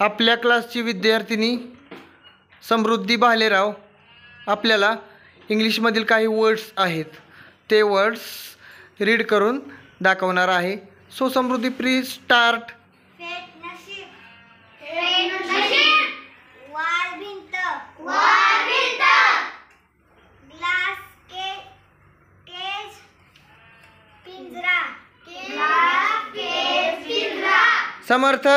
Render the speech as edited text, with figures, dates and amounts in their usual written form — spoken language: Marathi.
आपल्या क्लासची विद्यार्थिनी समृद्धी भालेराव आपल्याला इंग्लिशमधील काही वर्ड्स आहेत ते वर्ड्स रीड करून दाखवणार आहे. So Samruddhi please start. Samarth